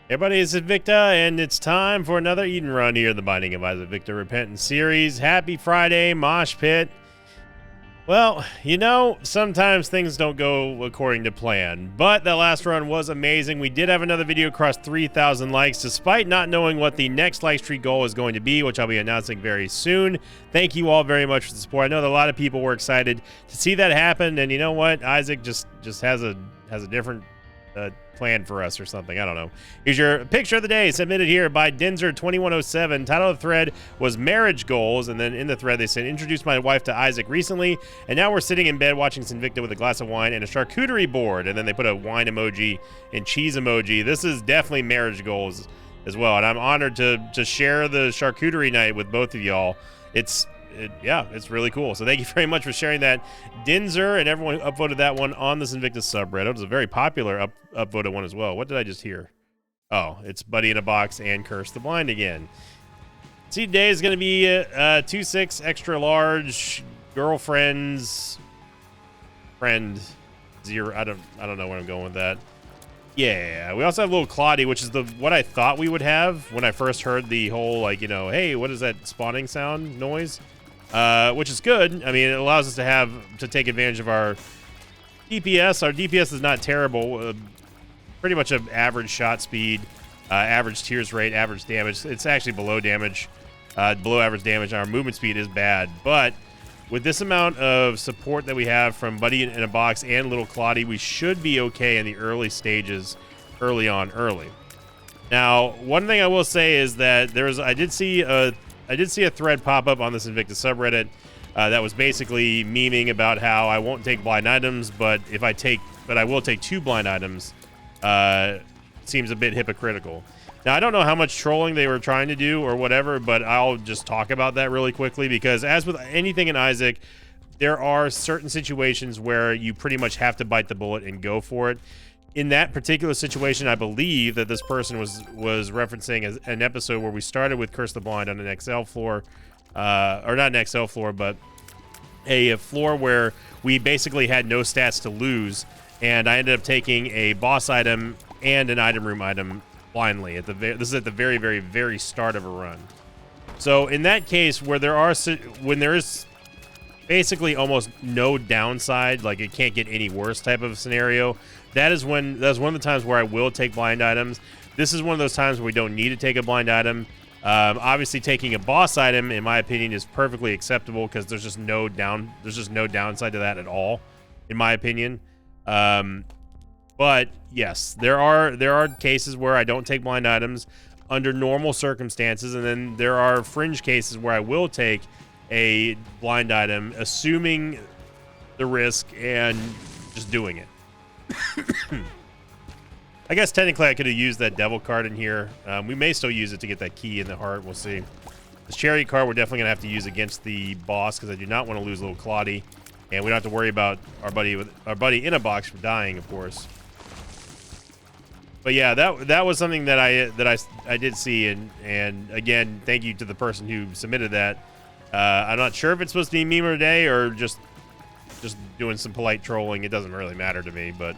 Everybody, it's Invicta, and it's time for another Eden Run here, the Binding of Isaac Victor Repentance series. Happy Friday, Mosh Pit. Well, you know, sometimes things don't go according to plan, but that last run was amazing. We did have another video cross 3,000 likes, despite not knowing what the next like streak goal is going to be, which I'll be announcing very soon. Thank you all very much for the support. I know that a lot of people were excited to see that happen, and you know what? Isaac just has a different plan for us or something. I don't know. Here's your picture of the day submitted here by Denzer2107. Title of the thread was marriage goals, and then in the thread they said, introduced my wife to Isaac recently, and now we're sitting in bed watching Sinvicta with a glass of wine and a charcuterie board, and then they put a wine emoji and cheese emoji. This is definitely marriage goals as well, and I'm honored to share the charcuterie night with both of y'all. Yeah, it's really cool. So thank you very much for sharing that, Dinzer, and everyone who upvoted that one on the Sinvicta subreddit. It was a very popular upvoted one as well. What did I just hear? Oh, it's Buddy in a Box and Curse the Blind again. See, today is going to be 2-6 extra large girlfriend's friend 0. I don't know where I'm going with that. Yeah, we also have little Claudie, which is what I thought we would have when I first heard the whole, like, you know, hey, what is that spawning sound noise? Which is good. I mean, it allows us to take advantage of our DPS. Our DPS is not terrible. Pretty much an average shot speed, average tears rate, average damage. It's actually below average damage. Our movement speed is bad, but with this amount of support that we have from Buddy in a Box and little Claudie, we should be okay in the early stages, early. Now, one thing I will say is that I did see a thread pop up on this Invicta subreddit that was basically memeing about how I won't take blind items, but I will take 2 blind items. Seems a bit hypocritical. Now, I don't know how much trolling they were trying to do or whatever, but I'll just talk about that really quickly, because as with anything in Isaac, there are certain situations where you pretty much have to bite the bullet and go for it. In that particular situation, I believe that this person was referencing an episode where we started with Curse the Blind on an XL floor, or not an XL floor, but a floor where we basically had no stats to lose, and I ended up taking a boss item and an item room item blindly. This is at the very, very, very start of a run. So in that case, when there is basically almost no downside, like it can't get any worse type of scenario, that's one of the times where I will take blind items. This is one of those times where we don't need to take a blind item. Obviously, taking a boss item, in my opinion, is perfectly acceptable, because there's just no downside to that at all, in my opinion. But yes, there are cases where I don't take blind items under normal circumstances, and then there are fringe cases where I will take a blind item, assuming the risk and just doing it. I guess technically I could have used that devil card in here. We may still use it to get that key in the heart. We'll see. This chariot card we're definitely gonna have to use against the boss, because I do not want to lose little Claudie, and we don't have to worry about our buddy in a box for dying, of course. But yeah, that was something that I did see, and again, thank you to the person who submitted that. I'm not sure if it's supposed to be meme of the day or just doing some polite trolling. It doesn't really matter to me, but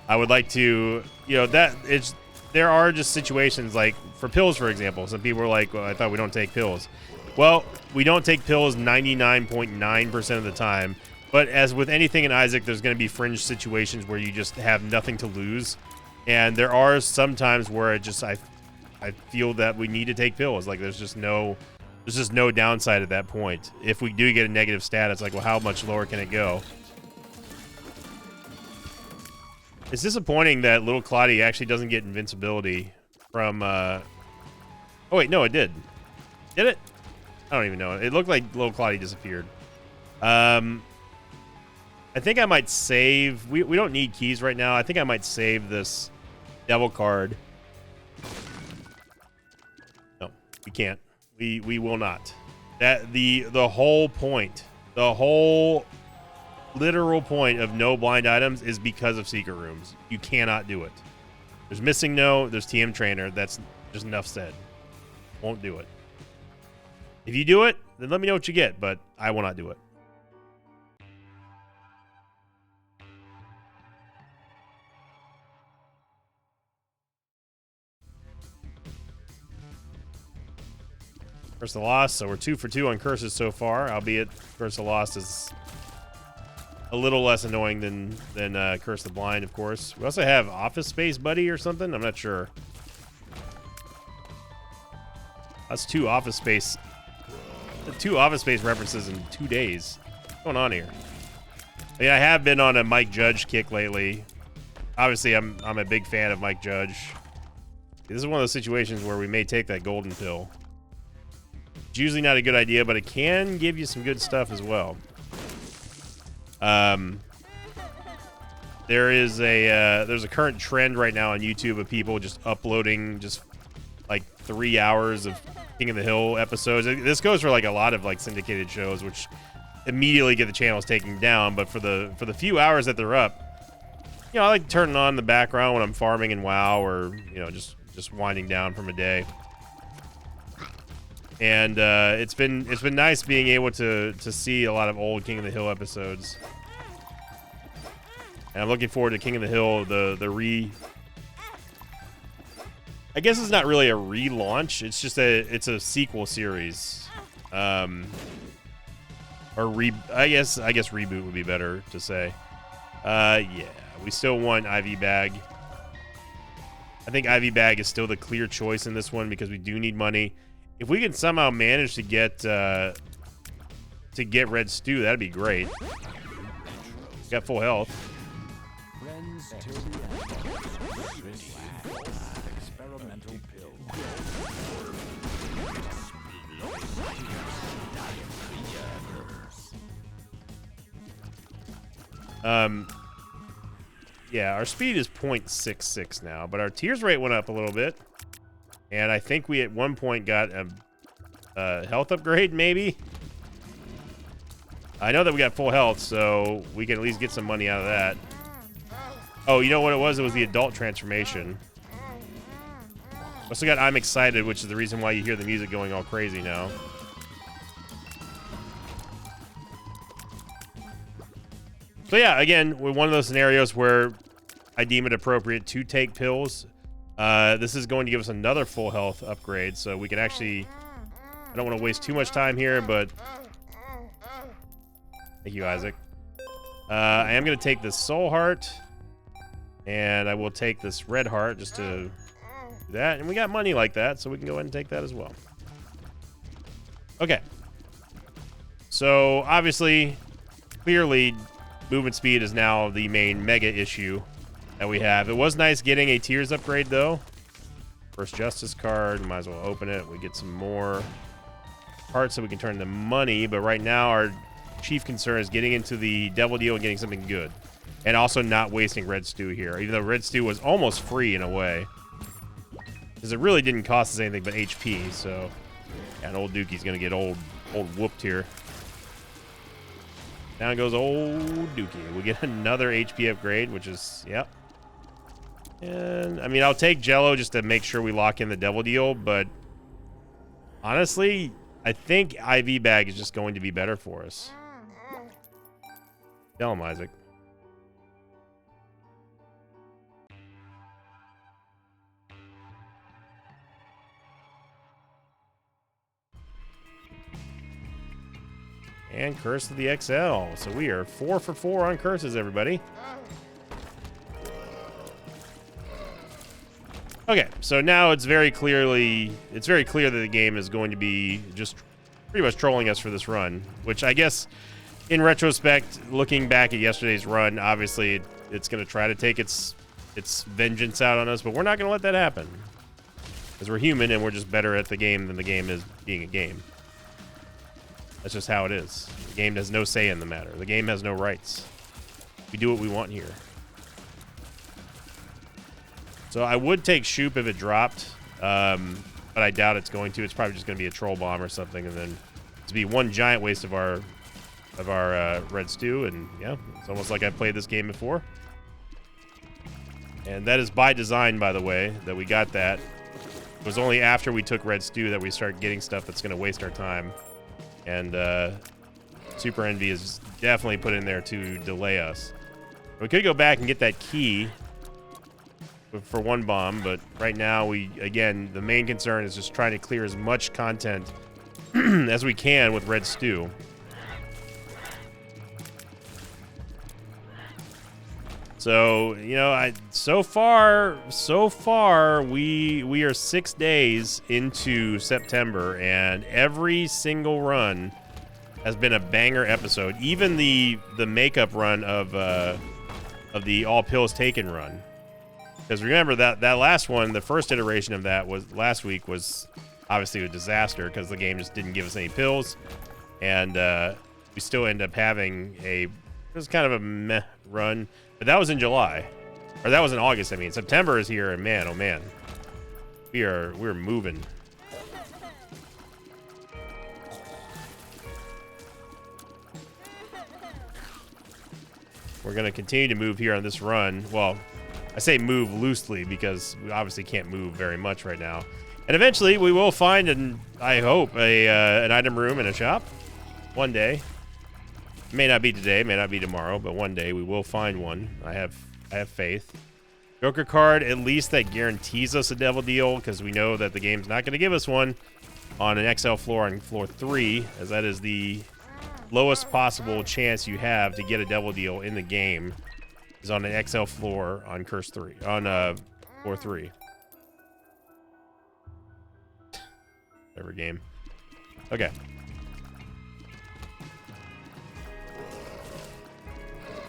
I would like to, there are just situations, like for pills, for example. Some people are like, well, I thought we don't take pills. Well, we don't take pills 99.9% of the time, but as with anything in Isaac, there's going to be fringe situations where you just have nothing to lose. And there are some times where I feel that we need to take pills. Like there's just no downside at that point. If we do get a negative stat, it's like, well, how much lower can it go? It's disappointing that little Claudie actually doesn't get invincibility from oh wait, no, it did. Did it? I don't even know. It looked like little Claudie disappeared. I think I might save. We don't need keys right now. I think I might save this devil card. No, we can't. We will not. That the whole point, the whole literal point of no blind items is because of secret rooms. You cannot do it. There's missing no. There's TM trainer. That's just enough said. Won't do it. If you do it, then let me know what you get. But I will not do it. Curse of the Lost. So we're 2 for 2 on curses so far, albeit Curse of the Lost is a little less annoying than Curse of the Blind, of course. We also have Office Space Buddy or something. I'm not sure. That's 2 Office Space. 2 Office Space references in 2 days. What's going on here? I mean, I have been on a Mike Judge kick lately. Obviously, I'm a big fan of Mike Judge. This is one of those situations where we may take that golden pill. It's usually not a good idea, but it can give you some good stuff as well. There's a current trend right now on YouTube of people just uploading just like 3 hours of King of the Hill episodes. This goes for like a lot of like syndicated shows, which immediately get the channels taken down. But for the few hours that they're up, I like to turn it on in the background when I'm farming in WoW, or just winding down from a day. And it's been nice being able to see a lot of old King of the Hill episodes. And I'm looking forward to King of the Hill, I guess it's not really a relaunch. It's just it's a sequel series. I guess reboot would be better to say. Yeah, we still want IV Bag. I think IV Bag is still the clear choice in this one because we do need money. If we can somehow manage to get Red Stew, that'd be great. Got full health. Experimental pill. Yeah, our speed is 0.66 now, but our tears rate went up a little bit. And I think we at one point got a health upgrade, maybe? I know that we got full health, so we can at least get some money out of that. Oh, you know what it was? It was the adult transformation. Also got I'm Excited, which is the reason why you hear the music going all crazy now. So yeah, again, we're one of those scenarios where I deem it appropriate to take pills. This is going to give us another full health upgrade, so we can actually... I don't want to waste too much time here, but... Thank you, Isaac. I am going to take this Soul Heart, and I will take this Red Heart just to do that. And we got money like that, so we can go ahead and take that as well. Okay. So, obviously, clearly... movement speed is now the main mega issue that we have. It was nice getting a Tears upgrade, though. First Justice card. Might as well open it. We get some more hearts so we can turn into money. But right now, our chief concern is getting into the Devil Deal and getting something good. And also not wasting Red Stew here. Even though Red Stew was almost free in a way. Because it really didn't cost us anything but HP. So, yeah, and old Dookie's going to get old whooped here. Down goes old Dookie. We get another HP upgrade, which is, yep. And, I mean, I'll take Jello just to make sure we lock in the Devil Deal, but honestly, I think IV Bag is just going to be better for us. Tell him, Isaac. And Curse of the XL. So we are 4 for 4 on curses, everybody. Okay, so now it's very clear that the game is going to be just pretty much trolling us for this run, which I guess in retrospect, looking back at yesterday's run, obviously it's going to try to take its vengeance out on us, but we're not going to let that happen. Because we're human and we're just better at the game than the game is being a game. That's just how it is. The game has no say in the matter. The game has no rights. We do what we want here. So I would take Shoop if it dropped, but I doubt it's going to. It's probably just going to be a Troll Bomb or something, and then it's be one giant waste of our Red Stew. And yeah, it's almost like I've played this game before. And that is by design, by the way, that we got that. It was only after we took Red Stew that we start getting stuff that's going to waste our time. And Super Envy is definitely put in there to delay us. We could go back and get that key for one bomb, but right now again, the main concern is just trying to clear as much content as we can with Red Stew. So, you know, so far we are 6 days into September, and every single run has been a banger episode. Even the makeup run of the All Pills Taken run. Because remember that last one, the first iteration of that was last week, was obviously a disaster because the game just didn't give us any pills, and we still end up having it was kind of a meh run. But that was in July, or that was in August. I mean, September is here, and man, oh man, we're moving. We're gonna continue to move here on this run. Well, I say move loosely because we obviously can't move very much right now. And eventually, we will find, I hope, an item room in a shop one day. May not be today, may not be tomorrow, but one day we will find one. I have faith. Joker card, at least that guarantees us a devil deal, because we know that the game's not going to give us one on an XL floor on floor 3, as that is the lowest possible chance you have to get a devil deal in the game is on an XL floor on Curse 3, on floor 3. Whatever game. Okay.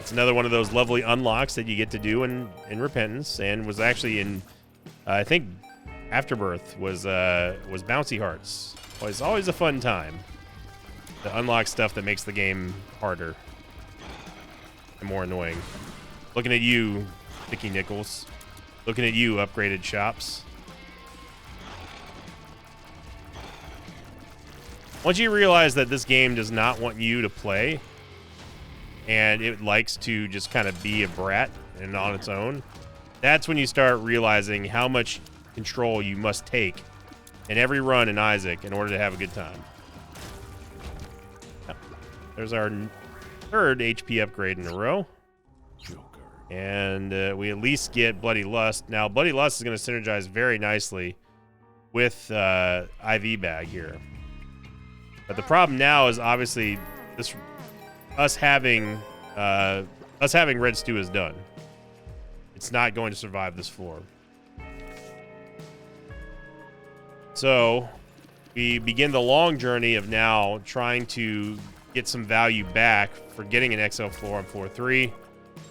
It's another one of those lovely unlocks that you get to do in Repentance, and was actually in, I think, Afterbirth was Bouncy Hearts. It's always a fun time to unlock stuff that makes the game harder and more annoying. Looking at you, Vicky Nichols. Looking at you, Upgraded Shops. Once you realize that this game does not want you to play, and it likes to just kind of be a brat and on its own, that's when you start realizing how much control you must take in every run in Isaac in order to have a good time. Yep. There's our third HP upgrade in a row. And we at least get Bloody Lust. Now, Bloody Lust is going to synergize very nicely with IV Bag here. But the problem now is obviously this us having Red Stew is done. It's not going to survive this floor. So we begin the long journey of now trying to get some value back for getting an XL floor on floor 3.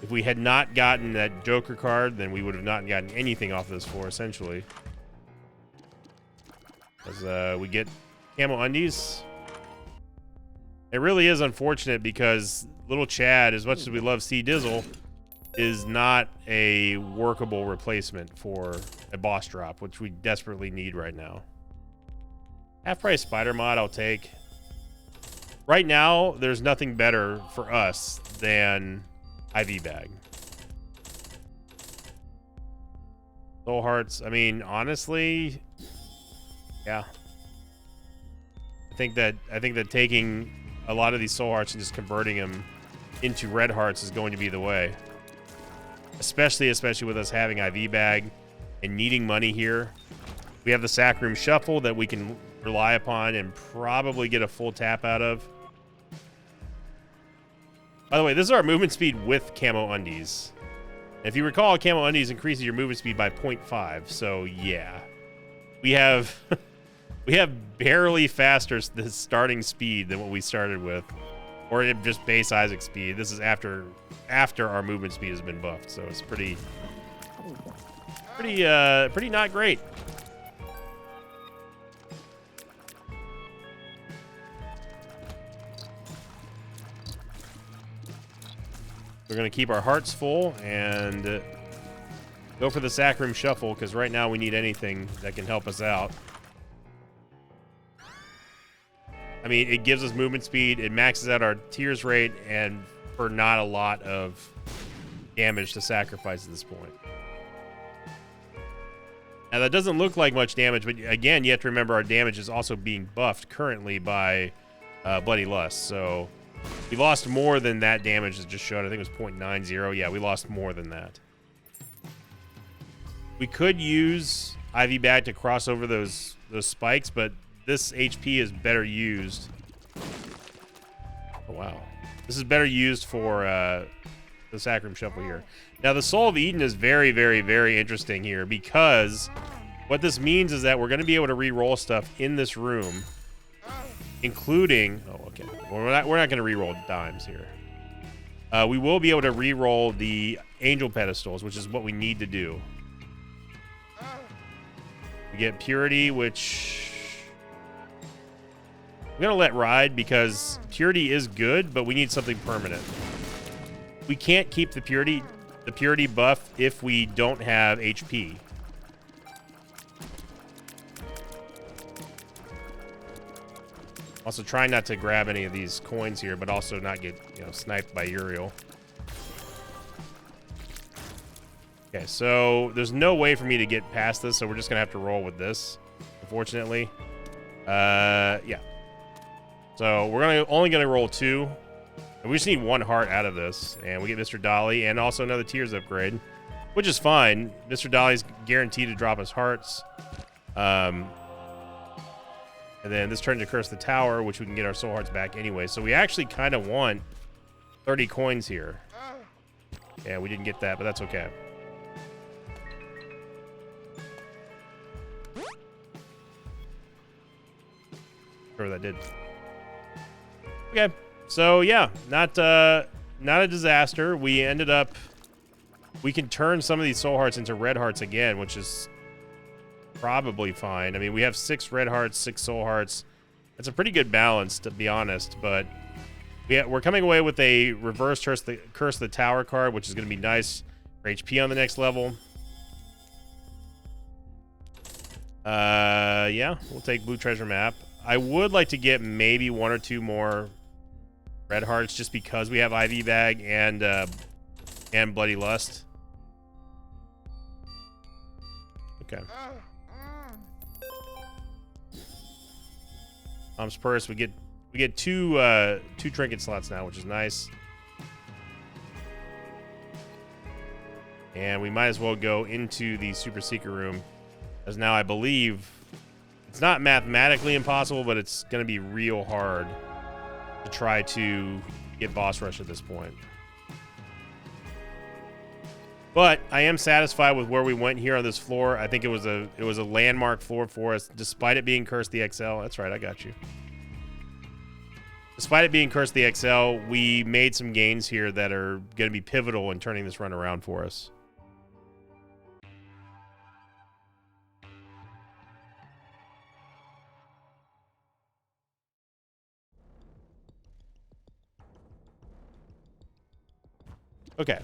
If we had not gotten that Joker card, then we would have not gotten anything off of this floor, essentially. As we get Camo Undies. It really is unfortunate because Little Chad, as much as we love C Dizzle, is not a workable replacement for a boss drop, which we desperately need right now. Half-price spider mod I'll take. Right now, there's nothing better for us than IV Bag. Soul Hearts, I mean, honestly, yeah. I think that taking a lot of these Soul Hearts and just converting them into Red Hearts is going to be the way. Especially with us having IV Bag and needing money here. We have the Sack Room Shuffle that we can rely upon and probably get a full tap out of. By the way, this is our movement speed with Camo Undies. If you recall, Camo Undies increases your movement speed by 0.5, so yeah. We have we have barely faster the starting speed than what we started with, or just base Isaac speed. This is after our movement speed has been buffed, so it's pretty not great. We're going to keep our hearts full and go for the Sack Room Shuffle, because right now we need anything that can help us out. I mean, it gives us movement speed, it maxes out our tears rate, and for not a lot of damage to sacrifice at this point. Now, that doesn't look like much damage, but again, you have to remember our damage is also being buffed currently by Bloody Lust, so we lost more than that damage that just showed. I think it was 0.90. Yeah, we lost more than that. We could use IV Bag to cross over those spikes, but this HP is better used. Oh, wow. This is better used for the Sacrum Shuffle here. Now, the Soul of Eden is very, very, very interesting here because what this means is that we're going to be able to re-roll stuff in this room, including... Oh, okay. Well, we're not going to re-roll dimes here. We will be able to re-roll the angel pedestals, which is what we need to do. We get Purity, which... I'm going to let ride because Purity is good, but we need something permanent. We can't keep the Purity buff if we don't have HP. Also, trying not to grab any of these coins here, but also not get, you know, sniped by Uriel. Okay, so there's no way for me to get past this, so we're just gonna have to roll with this, unfortunately. Yeah. So we're only gonna roll 2. And we just need 1 heart out of this, and we get Mr. Dolly and also another Tears upgrade, which is fine. Mr. Dolly's guaranteed to drop us hearts. And then this turns to Curse the Tower, which we can get our soul hearts back anyway. So we actually kind of want 30 coins here. Yeah, we didn't get that, but that's okay. Sure, that did. Okay. So yeah, not a disaster. We ended up, we can turn some of these soul hearts into red hearts again, which is probably fine. I mean, we have 6 red hearts, 6 soul hearts. It's a pretty good balance, to be honest, but we're coming away with a reverse Curse the Tower card, which is going to be nice for HP on the next level. Yeah, we'll take Blue Treasure Map. I would like to get maybe 1 or 2 more red hearts just because we have IV Bag and Bloody Lust. Okay. Mom's Purse. We get 2 trinket slots now, which is nice. And we might as well go into the super secret room, as now I believe it's not mathematically impossible, but it's going to be real hard to try to get boss rush at this point. But I am satisfied with where we went here on this floor. I think it was a landmark floor for us, despite it being Cursed the XL. That's right, I got you. Despite it being Cursed the XL, we made some gains here that are going to be pivotal in turning this run around for us. Okay.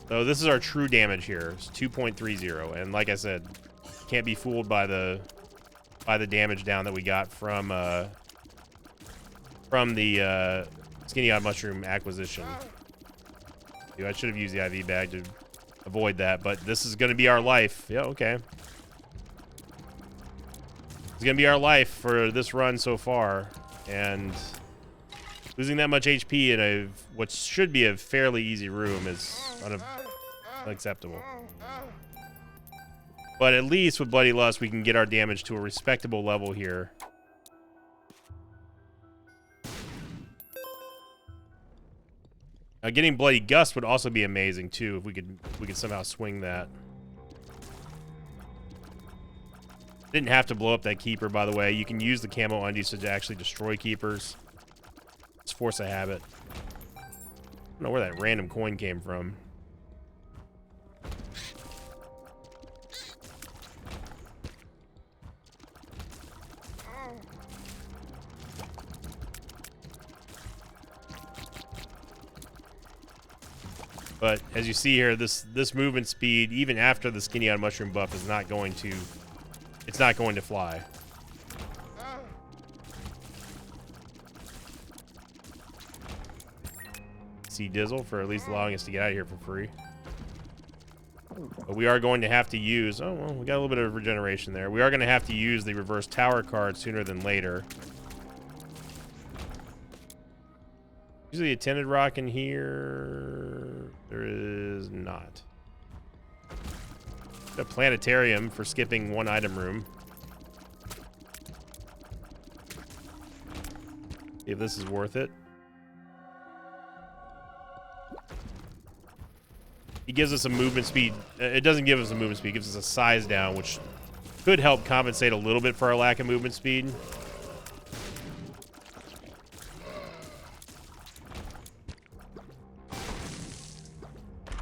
So this is our true damage here. It's 2.30, and like I said, can't be fooled by the damage down that we got from the Skinny Odd Mushroom acquisition. Dude, I should have used the IV bag to avoid that, but this is going to be our life. Yeah, okay. It's going to be our life for this run so far, and losing that much HP in what should be a fairly easy room is unacceptable. But at least with Bloody Lust, we can get our damage to a respectable level here. Now, getting Bloody Gust would also be amazing too if we could somehow swing that. Didn't have to blow up that keeper, by the way. You can use the camo undies to actually destroy keepers. It's force of habit. I don't know where that random coin came from. But as you see here, this movement speed, even after the Skinny Odd Mushroom buff, is not going to, it's not going to fly. See Dizzle for at least allowing us to get out of here for free. But we are going to have to use, oh well, we got a little bit of regeneration there. We are going to have to use the reverse tower card sooner than later. Usually a tinted rock in here. There is not. A planetarium for skipping one item room. See if this is worth it. It gives us a movement speed. It doesn't give us a movement speed. It gives us a size down, which could help compensate a little bit for our lack of movement speed.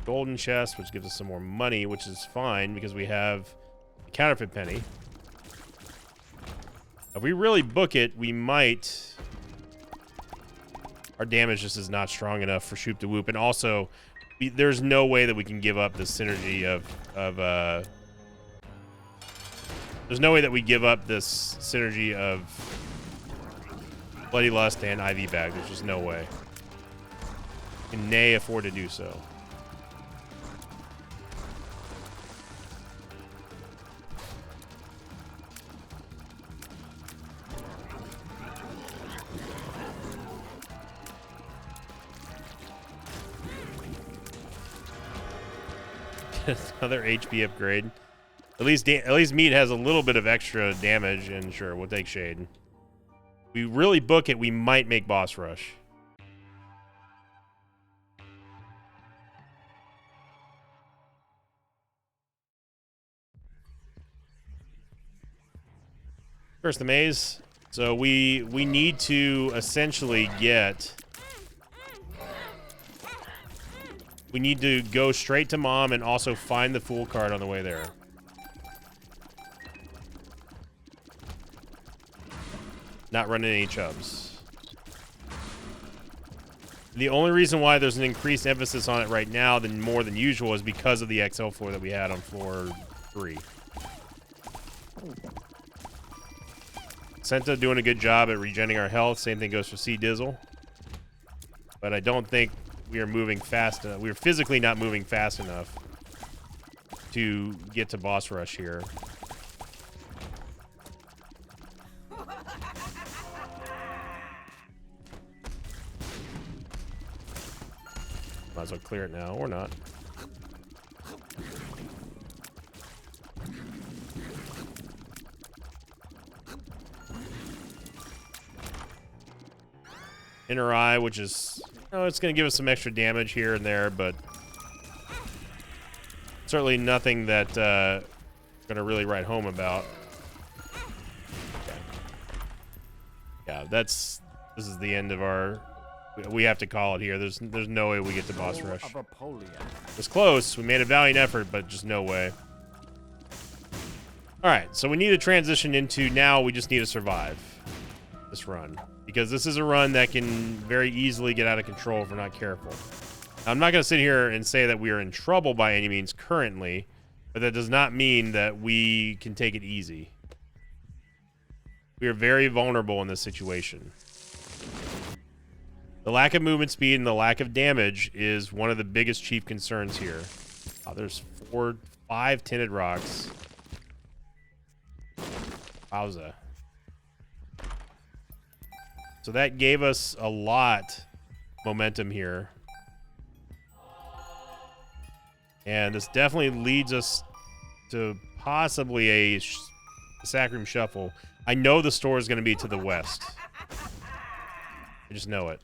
Golden chest, which gives us some more money, which is fine because we have a counterfeit penny. If we really book it, we might... Our damage just is not strong enough for Shoop to Whoop. And also, there's no way that we can give up the synergy of there's no way that we give up this synergy of Bloody Lust and IV Bag. There's just no way. We can nay afford to do so. Another HP upgrade. At least Meat has a little bit of extra damage, and sure, we'll take Shade. We really book it, we might make boss rush. First, the maze. So we need to essentially get... We need to go straight to Mom and also find the Fool card on the way there. Not running any chubs. The only reason why there's an increased emphasis on it right now than more than usual is because of the XL floor that we had on floor 3. Senta doing a good job at regenerating our health. Same thing goes for C Dizzle. But I don't think we are moving fast enough. We're physically not moving fast enough to get to boss rush here. Might as well clear it now, or not. Inner Eye, which is... Oh, it's going to give us some extra damage here and there, but certainly nothing that going to really write home about. Yeah, this is the end of our... We have to call it here. There's no way we get to boss rush. It's close. We made a valiant effort, but just no way. All right, so we need to transition into now we just need to survive this run. Because this is a run that can very easily get out of control if we're not careful. Now, I'm not going to sit here and say that we are in trouble by any means currently, but that does not mean that we can take it easy. We are very vulnerable in this situation. The lack of movement speed and the lack of damage is one of the biggest chief concerns here. Oh, there's 5 tinted rocks. Wowza. So that gave us a lot momentum here. And this definitely leads us to possibly a Sacrum Shuffle. I know the store is going to be to the west. I just know it.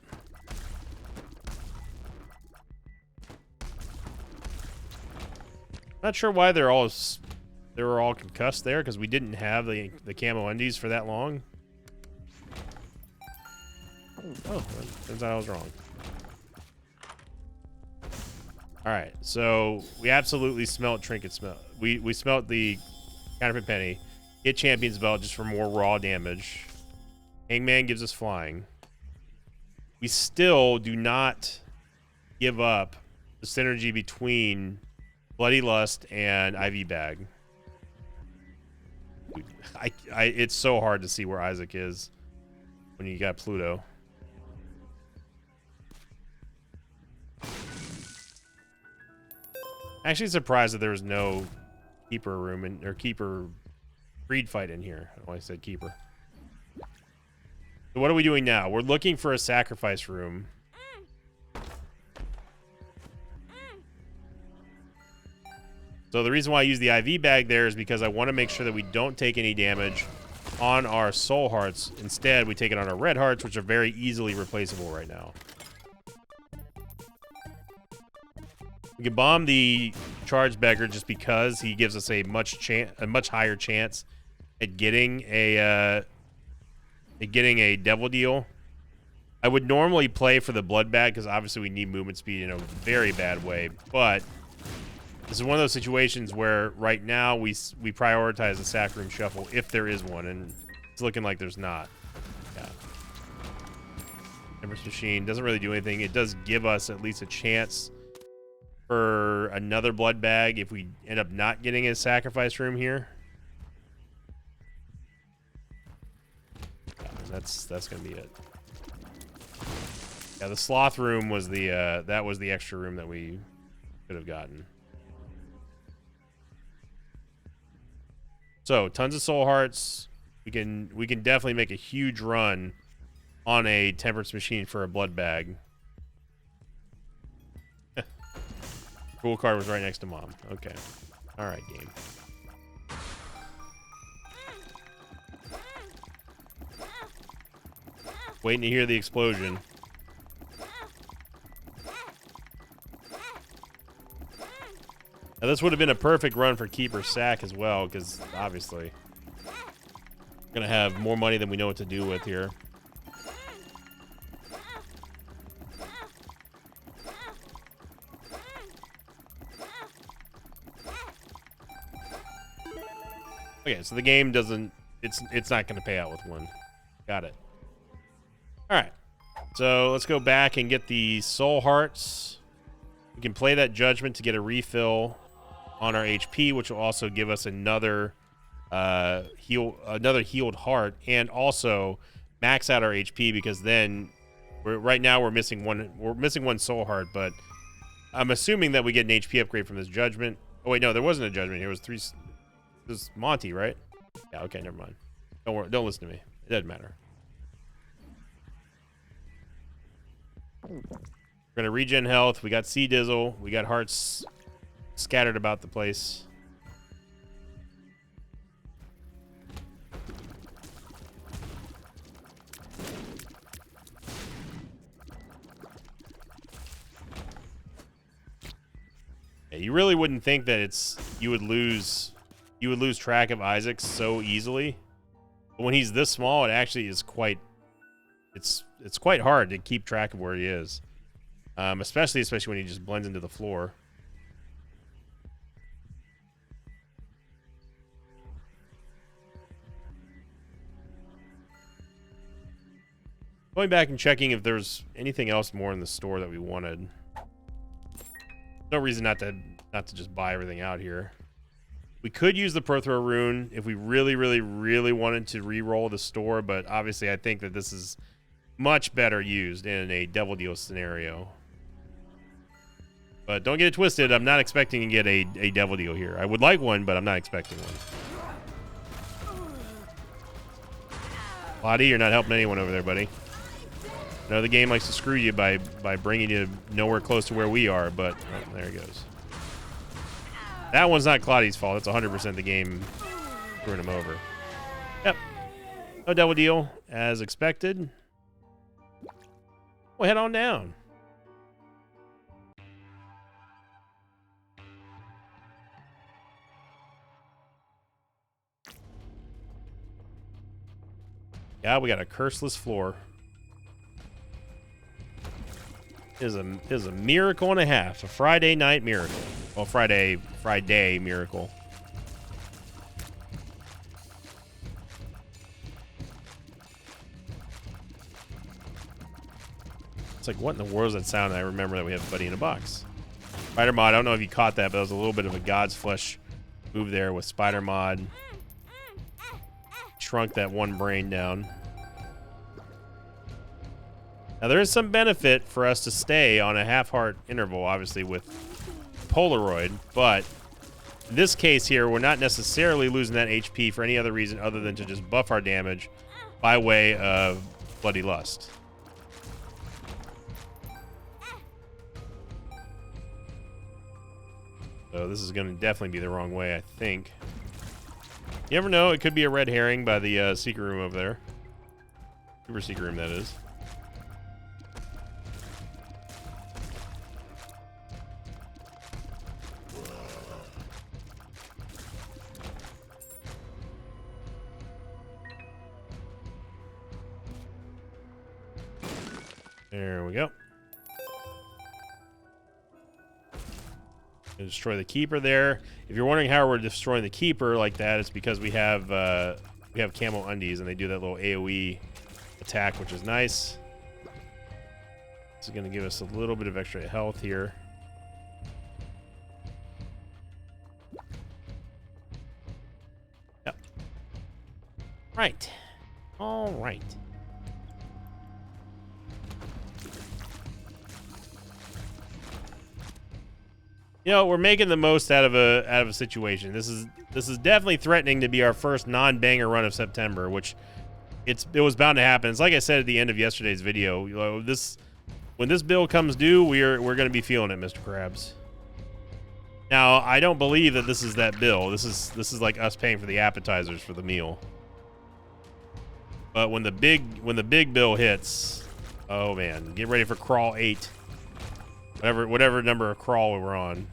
Not sure why they were all concussed there, because we didn't have the camo undies for that long. Oh, turns out I was wrong. All right, so we absolutely smelt Trinket Smelt. We smelt the Counterfeit Penny. Get Champion's Belt just for more raw damage. Hangman gives us flying. We still do not give up the synergy between Bloody Lust and IV Bag. Dude, it's so hard to see where Isaac is when you got Pluto. Actually surprised that there was no keeper room or keeper breed fight in here. I only said keeper. So what are we doing now? We're looking for a sacrifice room. So the reason why I use the IV bag there is because I want to make sure that we don't take any damage on our soul hearts. Instead, we take it on our red hearts, which are very easily replaceable right now. We can bomb the charge beggar just because he gives us a much higher chance at getting a devil deal. I would normally play for the blood bag because obviously we need movement speed in a very bad way, but this is one of those situations where right now we prioritize the sack room shuffle if there is one, and it's looking like there's not. Yeah. Temperance Machine doesn't really do anything. It does give us at least a chance for another blood bag if we end up not getting a sacrifice room here. Yeah, that's gonna be it. Yeah, the sloth room was the that was the extra room that we could have gotten. So tons of soul hearts. We can definitely make a huge run on a temperance machine for a blood bag. Cool card was right next to mom. Okay. All right, game. Waiting to hear the explosion. Now, this would have been a perfect run for Keeper Sack as well, because obviously we're going to have more money than we know what to do with here. Okay, so the game doesn't, it's not going to pay out with one. Got it. All right. So let's go back and get the soul hearts. We can play that judgment to get a refill on our HP, which will also give us another healed heart, and also max out our HP, because then right now we're missing one soul heart, but I'm assuming that we get an HP upgrade from this judgment. Oh wait, no, there wasn't a judgment here. It was three. This is Monty, right? Yeah, okay, never mind. Don't worry, don't listen to me. It doesn't matter. We're gonna regen health. We got Sea Dizzle. We got hearts scattered about the place. Yeah, you really wouldn't think that you would lose track of Isaac so easily. But when he's this small, it actually is quite it's quite hard to keep track of where he is. Especially when he just blends into the floor. Going back and checking if there's anything else more in the store that we wanted. No reason not to just buy everything out here. We could use the Prothrow rune if we really, really, really wanted to re-roll the store, but obviously I think that this is much better used in a Devil Deal scenario. But don't get it twisted, I'm not expecting to get a Devil Deal here. I would like one, but I'm not expecting one. Lottie, you're not helping anyone over there, buddy. I know the game likes to screw you by bringing you nowhere close to where we are, but oh, there he goes. That one's not Claudie's fault. That's 100% the game screwing him over. Yep. No Devil Deal, as expected. We'll head on down. Yeah, we got a curseless floor. Is a miracle and a half. A Friday night miracle. Well, Friday miracle. It's like, what in the world is that sound? I remember that we have Buddy in a Box. Spider Mod, I don't know if you caught that, but it was a little bit of a God's Flesh move there with Spider Mod. Shrunk that one brain down. Now, there is some benefit for us to stay on a half-heart interval, obviously, with Polaroid, but in this case here, we're not necessarily losing that HP for any other reason other than to just buff our damage by way of Bloody Lust. So this is going to definitely be the wrong way, I think. You never know. It could be a red herring by the secret room over there. Super secret room, that is. There we go. Destroy the keeper there. If you're wondering how we're destroying the keeper like that, it's because we have camo undies and they do that little AoE attack, which is nice. This is going to give us a little bit of extra health here. Yep. Right. All right. You know, we're making the most out of a situation. This is definitely threatening to be our first non-banger run of September, which it was bound to happen. It's like I said at the end of yesterday's video. You know, when this bill comes due, we're going to be feeling it, Mr. Krabs. Now, I don't believe that this is that bill. This is like us paying for the appetizers for the meal. But when the big bill hits, oh man, get ready for crawl 8. Whatever number of crawl we're on.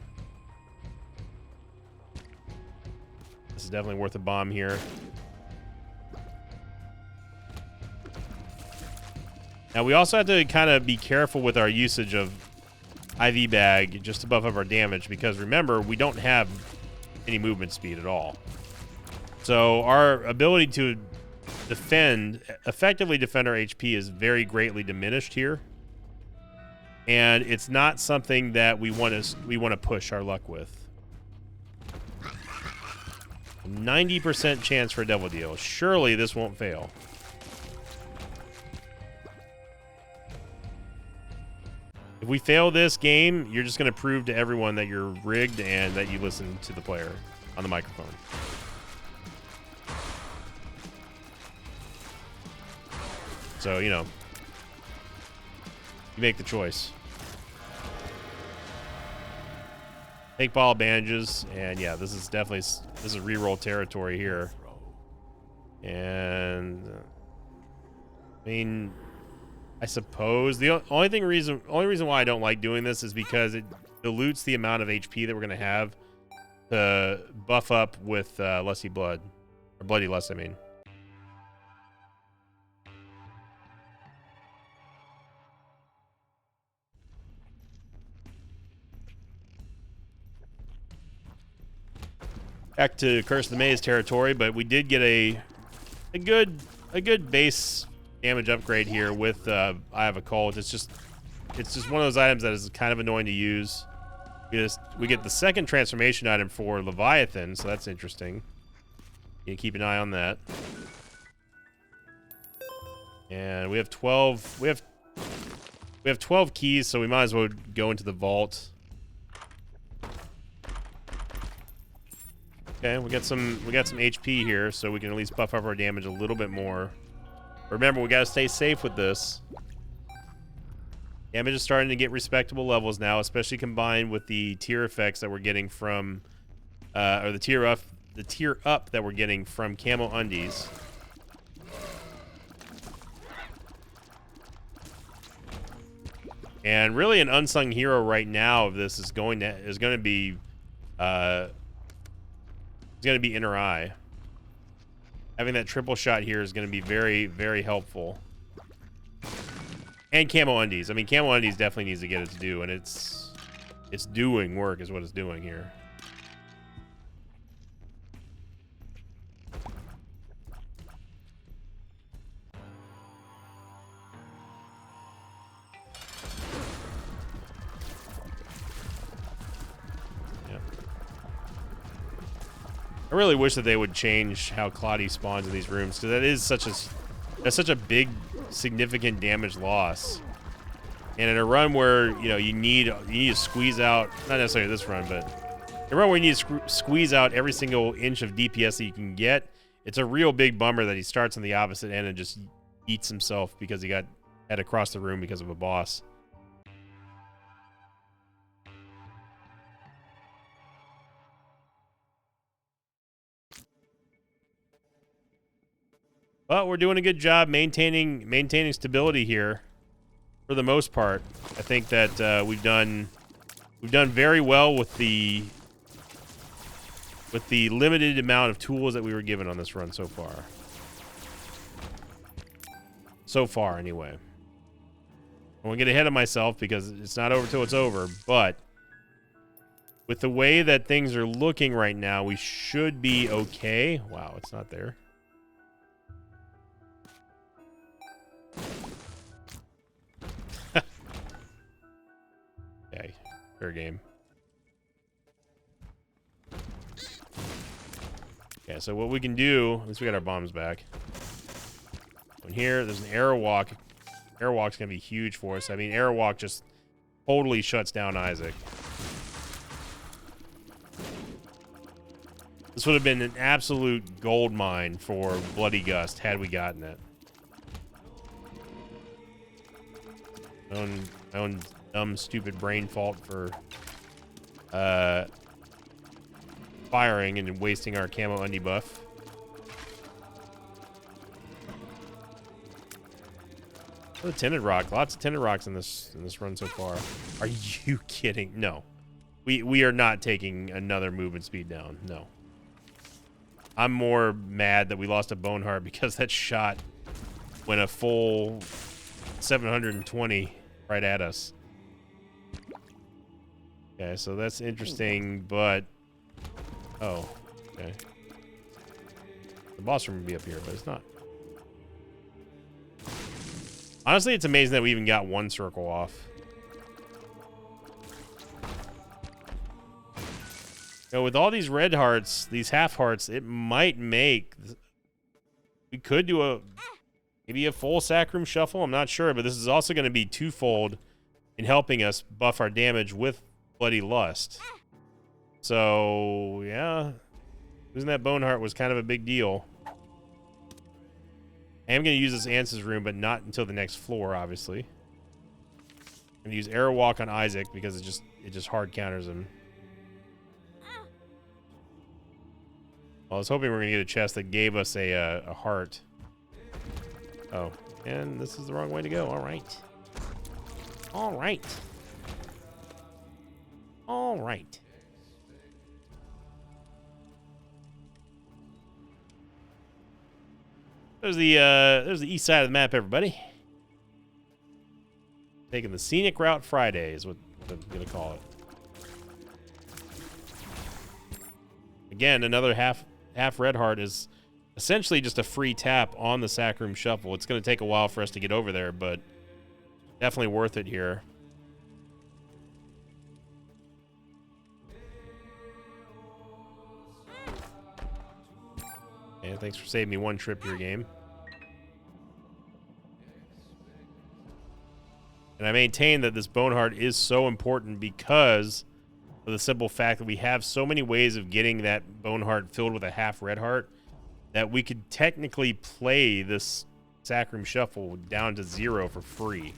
This is definitely worth a bomb here. Now we also have to kind of be careful with our usage of IV bag just to buff up our damage, because remember, we don't have any movement speed at all. So our ability to effectively defend our HP is very greatly diminished here. And it's not something that we want to push our luck with. 90% chance for a devil deal. Surely this won't fail. If we fail this game, you're just going to prove to everyone that you're rigged and that you listen to the player on the microphone. So, you know, you make the choice. Take ball bandages, and yeah, this is reroll territory here. And I mean, I suppose the only reason why I don't like doing this is because it dilutes the amount of HP that we're gonna have to buff up with Lusty Blood, or Bloody Lust, I mean. Back to Curse of the Maze territory, but we did get a good base damage upgrade here with Eye of Occult. It's just one of those items that is kind of annoying to use. We get the second transformation item for Leviathan, so that's interesting. You keep an eye on that. And we have 12. We have 12 keys, so we might as well go into the vault. Okay, we got some HP here, so we can at least buff up our damage a little bit more. Remember, we gotta stay safe with this. Damage is starting to get respectable levels now, especially combined with the tier effects that we're getting from, or the tier up that we're getting from Camo Undies. And really, an unsung hero right now of this is going to be Inner Eye. Having that triple shot here is going to be very, very helpful. And Camo Undies. I mean, Camo Undies definitely needs to get its due, and it's doing work is what it's doing here. I really wish that they would change how Claudia spawns in these rooms, because that's such a big, significant damage loss. And in a run where you need to squeeze out, not necessarily this run, but in a run where you need to squeeze out every single inch of DPS that you can get, it's a real big bummer that he starts on the opposite end and just eats himself because he got head across the room because of a boss. But we're doing a good job maintaining stability here for the most part. I think that we've done very well with the limited amount of tools that we were given on this run so far. So far, anyway. I won't get ahead of myself because it's not over till it's over, but with the way that things are looking right now, we should be okay. Wow, it's not there. Okay, fair game. Okay, so what we can do, at least we got our bombs back. In here, there's an arrow walk. Arrow walk's gonna be huge for us. I mean, arrow walk just totally shuts down Isaac. This would have been an absolute gold mine for Bloody Gust had we gotten it. My own dumb, stupid brain fault for firing and wasting our camo undie buff. Oh, tinted rock. Lots of tinted rocks in this run so far. Are you kidding? No. We are not taking another movement speed down. No. I'm more mad that we lost a bone heart because that shot went a full 720 right at us. Okay, so that's interesting, but oh, okay. The boss room would be up here, but it's not. Honestly, it's amazing that we even got one circle off. You know, with all these red hearts, these half hearts, it might make... We could do maybe a full Sacrum Shuffle. I'm not sure, but this is also going to be twofold in helping us buff our damage with Bloody Lust. So, yeah. Losing that bone heart was kind of a big deal. I am going to use this Ans's room, but not until the next floor, obviously. I'm going to use Arrow Walk on Isaac because it just hard counters him. Well, I was hoping we were going to get a chest that gave us a heart. Oh, and this is the wrong way to go. All right. All right. All right. There's the east side of the map, everybody. Taking the scenic route Friday is what I'm gonna call it. Again, another half red heart is essentially just a free tap on the Sacrum Shuffle. It's gonna take a while for us to get over there, but definitely worth it here. And thanks for saving me one trip here, game. And I maintain that this bone heart is so important because of the simple fact that we have so many ways of getting that bone heart filled with a half red heart that we could technically play this Sacrum Shuffle down to 0 for free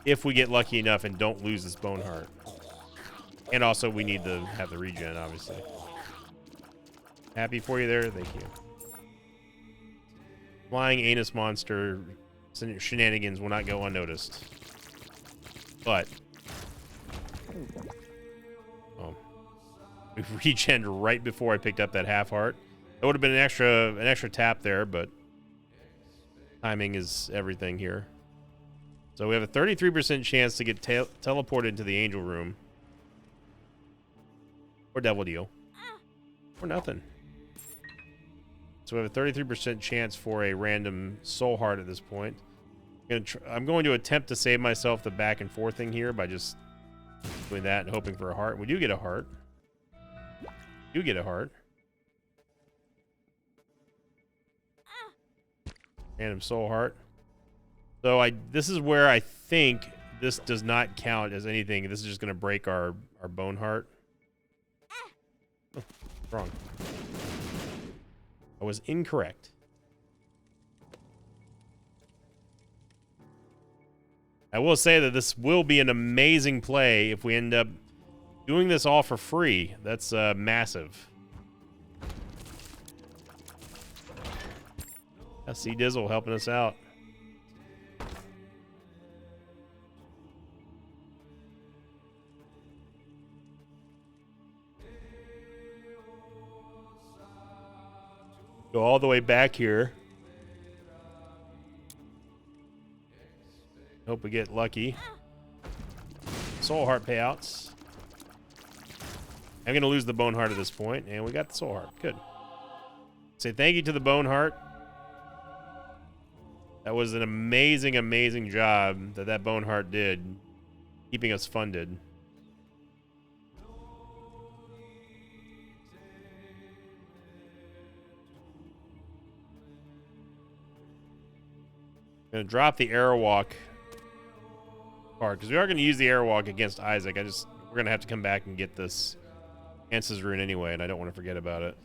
if we get lucky enough and don't lose this bone heart. And also we need to have the regen, obviously. Happy for you there? Thank you. Flying anus monster shenanigans will not go unnoticed. But we regened right before I picked up that half heart. That would have been an extra tap there, but timing is everything here. So we have a 33% chance to get teleported into the angel room. Or devil deal. Or nothing. So we have a 33% chance for a random soul heart at this point. I'm going to attempt to save myself the back and forth thing here by just doing that and hoping for a heart. We do get a heart. You get a heart. Random soul heart. So this is where I think this does not count as anything. This is just going to break our bone heart. Oh, wrong. I was incorrect. I will say that this will be an amazing play if we end up doing this all for free. That's massive. I see Dizzle helping us out. Go all the way back here. Hope we get lucky. Soul Heart payouts. I'm going to lose the Bone Heart at this point, and we got the Soul Heart. Good. Say thank you to the Bone Heart. That was an amazing, amazing job that Bone Heart did, keeping us funded. I'm going to drop the Airwalk part, because we are going to use the Airwalk against Isaac. We're going to have to come back and get this Ansa's Rune anyway, and I don't want to forget about it.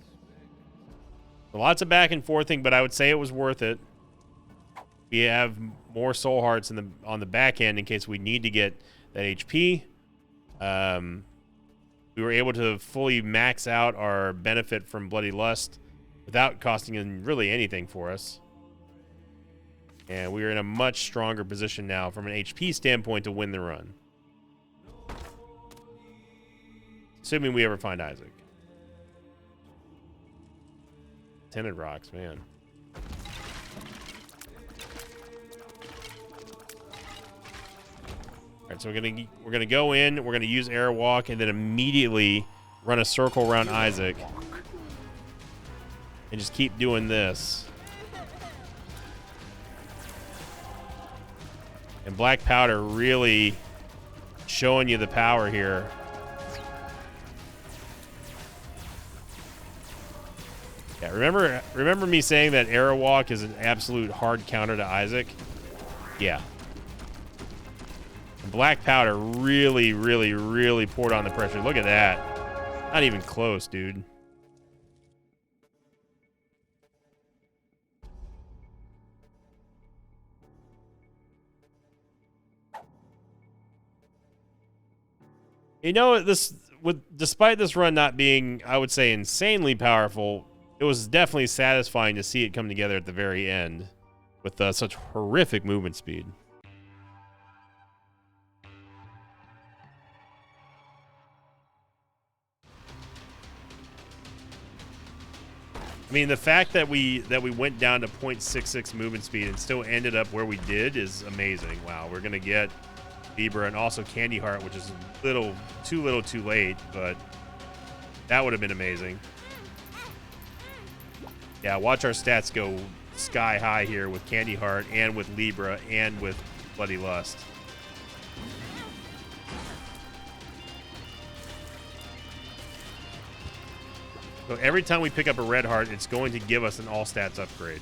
So lots of back and forthing, but I would say it was worth it. We have more Soul Hearts on the back end in case we need to get that HP. We were able to fully max out our benefit from Bloody Lust without costing really anything for us. And we are in a much stronger position now from an HP standpoint to win the run. Assuming we ever find Isaac. Tinted Rocks, man. Alright, so we're gonna go in, we're gonna use Airwalk, and then immediately run a circle around Isaac. And just keep doing this. And Black Powder really showing you the power here. Yeah, remember me saying that Airwalk is an absolute hard counter to Isaac? Yeah. And Black Powder really, really, really poured on the pressure. Look at that. Not even close, dude. You know, despite this run not being, I would say, insanely powerful, it was definitely satisfying to see it come together at the very end with such horrific movement speed. I mean, the fact that we went down to 0.66 movement speed and still ended up where we did is amazing. Wow, we're gonna get Libra and also Candy Heart, which is too little too late, but that would have been amazing. Yeah, watch our stats go sky high here with Candy Heart and with Libra and with Bloody Lust. So every time we pick up a Red Heart, it's going to give us an all stats upgrade.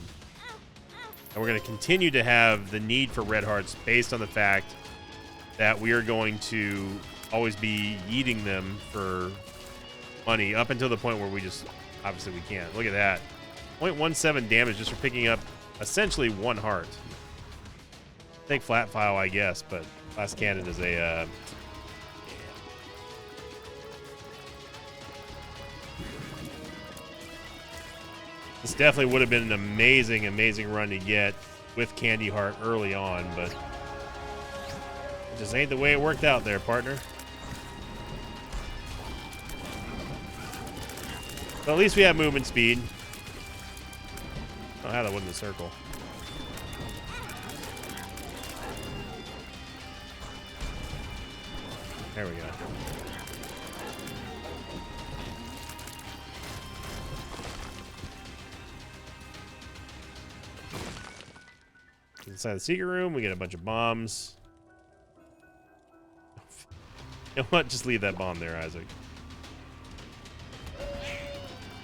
And we're going to continue to have the need for Red Hearts based on the fact that we are going to always be yeeting them for money up until the point where we just, obviously we can't. Look at that. 0.17 damage just for picking up essentially one heart. Take Flat File, I guess, but Glass Cannon is a... This definitely would have been an amazing, amazing run to get with Candy Heart early on, but it just ain't the way it worked out there, partner. But at least we have movement speed. Oh, how that wasn't a circle. There we go. Inside the secret room, we get a bunch of bombs. You know what? Just leave that bomb there, Isaac.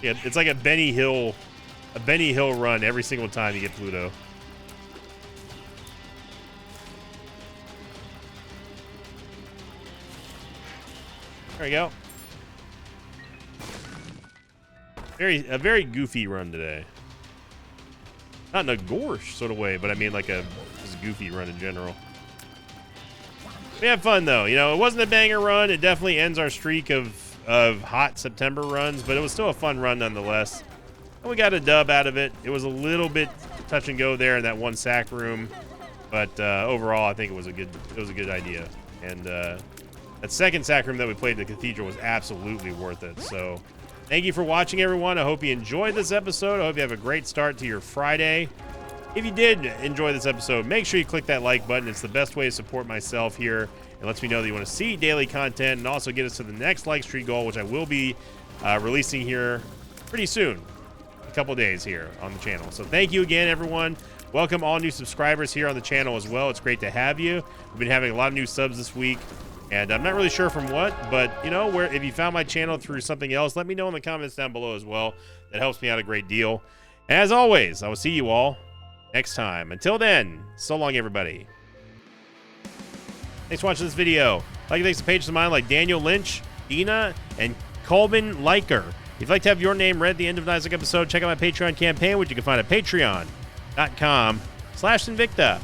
Yeah, it's like a Benny Hill run every single time you get Pluto. There we go. A very goofy run today. Not in a Gorsh sort of way, but I mean like a just goofy run in general. We had fun though. You know, it wasn't a banger run. It definitely ends our streak of hot September runs, but it was still a fun run nonetheless. And we got a dub out of it. It was a little bit touch and go there in that one sack room, but overall, I think it was a good idea. And that second sack room that we played in the cathedral was absolutely worth it. So, thank you for watching, everyone. I hope you enjoyed this episode. I hope you have a great start to your Friday. If you did enjoy this episode, make sure you click that like button. It's the best way to support myself here. It lets me know that you want to see daily content and also get us to the next like streak goal, which I will be releasing here pretty soon. A couple days here on the channel. So thank you again, everyone. Welcome all new subscribers here on the channel as well. It's great to have you. We've been having a lot of new subs this week, and I'm not really sure from what, but you know, if you found my channel through something else, let me know in the comments down below as well. That helps me out a great deal. As always, I will see you all next time. Until then, so long, everybody. Thanks for watching this video. Like and thanks to pages of mine like Daniel Lynch, Dina, and Colvin Liker. If you'd like to have your name read at the end of an Isaac episode, check out my Patreon campaign, which you can find at patreon.com/Sinvicta.